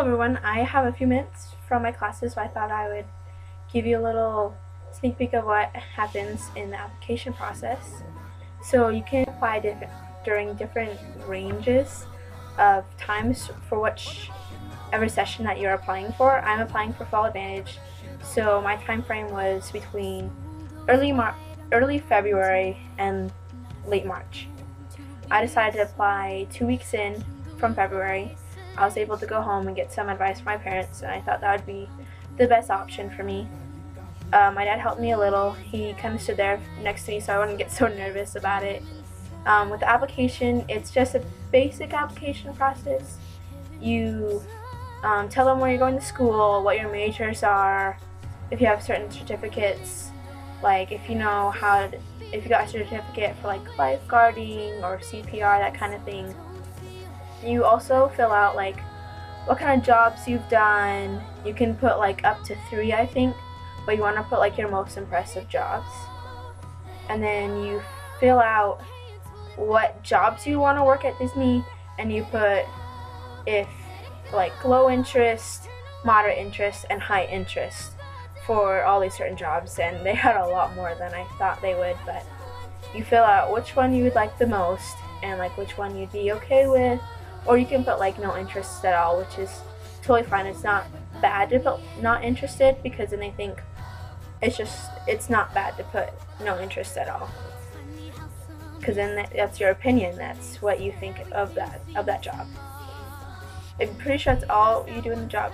everyone, I have a few minutes from my classes, so I thought I would give you a little sneak peek of what happens in the application process. So you can apply during different ranges of times for whichever session that you're applying for. I'm applying for Fall Advantage, so my time frame was between early February and late March. I decided to apply 2 weeks in from February. I was able to go home and get some advice from my parents, and I thought that would be the best option for me. My dad helped me a little. He kind of stood there next to me so I wouldn't get so nervous about it. With the application, it's just a basic application process. You tell them where you're going to school, what your majors are, if you have certain certificates, like if you got a certificate for like lifeguarding or CPR, that kind of thing. You also fill out like what kind of jobs you've done. You can put like up to 3, I think, but you want to put like your most impressive jobs. And then you fill out what jobs you want to work at Disney, and you put if like low interest, moderate interest, and high interest for all these certain jobs. And they had a lot more than I thought they would, but you fill out which one you would like the most and like which one you'd be okay with. Or you can put like no interest at all, which is totally fine. It's not bad to put not interested, because then they think it's not bad to put no interest at all, because then that's your opinion. That's what you think of that job. I'm pretty sure that's all you do in the job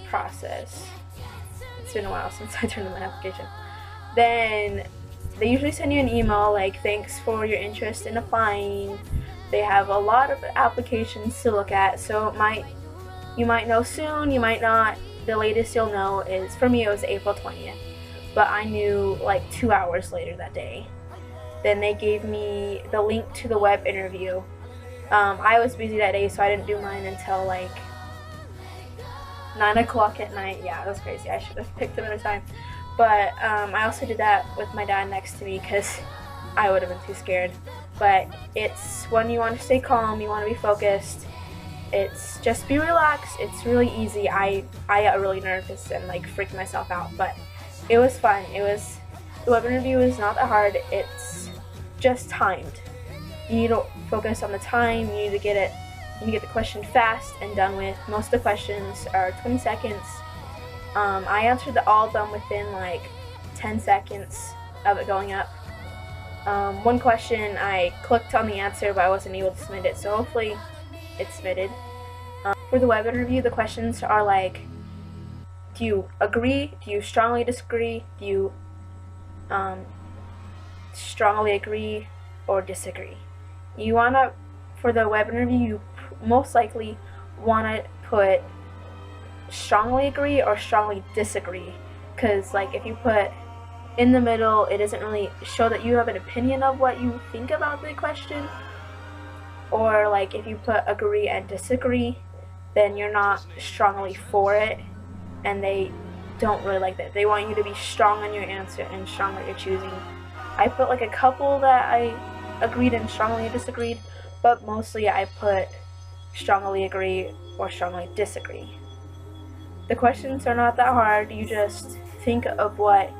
process. It's been a while since I turned in my application. Then they usually send you an email like, thanks for your interest in applying. They have a lot of applications to look at, so you might know soon, you might not. The latest you'll know is, for me it was April 20th, but I knew like 2 hours later that day. Then they gave me the link to the web interview. I was busy that day, so I didn't do mine until like 9 o'clock at night. Yeah, that was crazy. I should have picked another time. But I also did that with my dad next to me, because I would have been too scared. But it's when you want to stay calm, you want to be focused. It's just be relaxed. It's really easy. I got really nervous and like freaked myself out, but it was fun. The web interview is not that hard. It's just timed. You need to focus on the time. You need to get the question fast and done with. Most of the questions are 20 seconds. I answered all of them within like 10 seconds of it going up. One question I clicked on the answer, but I wasn't able to submit it, so hopefully it's submitted. For the web interview, the questions are like, do you agree? Do you strongly disagree? Do you strongly agree or disagree? For the web interview, you most likely want to put strongly agree or strongly disagree, because like if you put in the middle, it doesn't really show that you have an opinion of what you think about the question. Or like if you put agree and disagree, then you're not strongly for it, and they don't really like that. They want you to be strong on your answer and strong what you're choosing. I put like a couple that I agreed and strongly disagreed, but mostly I put strongly agree or strongly disagree. The questions are not that hard. You just think of what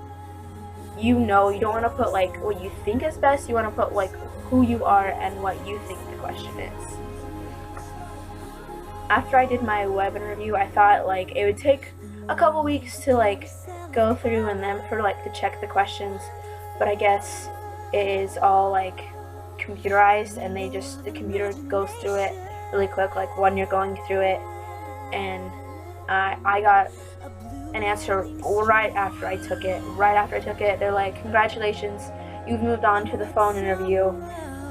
you know. You don't want to put like what you think is best. You want to put like who you are and what you think the question is. After I did my web interview, I thought like it would take a couple weeks to like go through and then for like to check the questions, but I guess it is all like computerized, and the computer goes through it really quick, like when you're going through it. And I got an answer right after I took it. They're like, congratulations, you've moved on to the phone interview.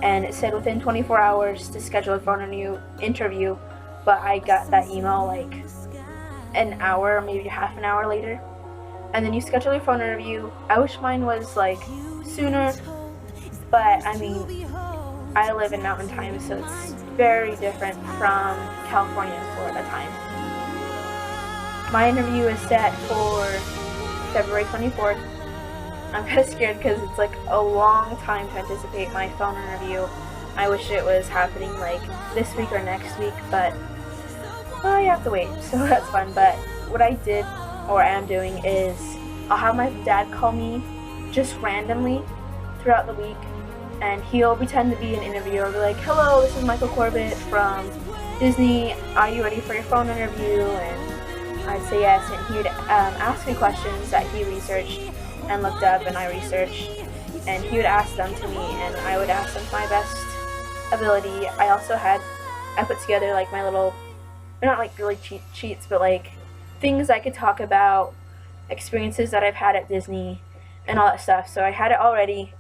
And it said within 24 hours to schedule a phone interview, but I got that email like an hour, maybe half an hour later. And then you schedule your phone interview. I wish mine was like sooner, but I mean, I live in Mountain Time, so it's very different from California and Florida time. My interview is set for February 24th. I'm kind of scared because it's like a long time to anticipate my phone interview. I wish it was happening like this week or next week, but well, you have to wait, so that's fun. But what I did, or am doing, is I'll have my dad call me just randomly throughout the week, and he'll pretend to be an interviewer. He'll be like, "Hello, this is Michael Corbett from Disney. Are you ready for your phone interview?" And I'd say yes, and he'd ask me questions that he researched and looked up, and I researched, and he would ask them to me, and I would ask them to my best ability. I put together like my little, they're not like really cheat sheets, but like things I could talk about, experiences that I've had at Disney, and all that stuff. So I had it all ready,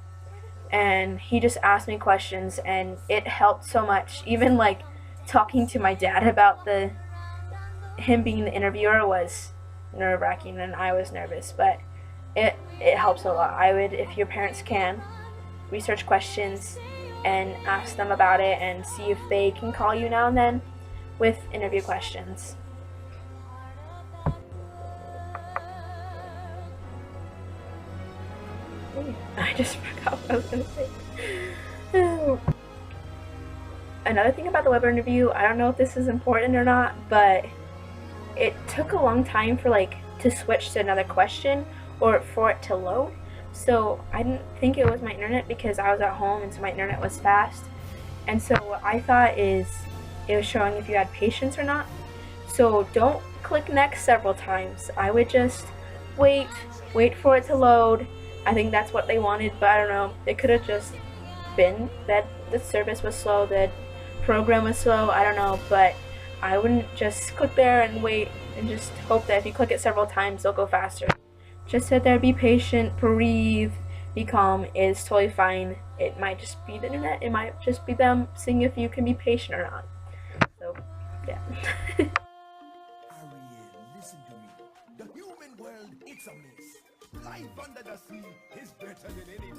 and he just asked me questions, and it helped so much. Even like talking to my dad about him being the interviewer was nerve-wracking, and I was nervous, but it helps a lot. I would, if your parents can, research questions and ask them about it, and see if they can call you now and then with interview questions. I just forgot what I was going to say. Another thing about the web interview, I don't know if this is important or not, but it took a long time for to switch to another question or for it to load. So I didn't think it was my internet because I was at home, and so my internet was fast. And so what I thought is it was showing if you had patience or not. So don't click next several times. I would just wait for it to load. I think that's what they wanted, but I don't know. It could have just been that the service was slow, the program was slow, I don't know, but I wouldn't just click there and wait and just hope that if you click it several times, it'll go faster. Just sit there, be patient, breathe, be calm. It's totally fine. It might just be the internet. It might just be them seeing if you can be patient or not. So, yeah. Ariel, listen to me. The human world, it's a mess. Life under the sea is better than any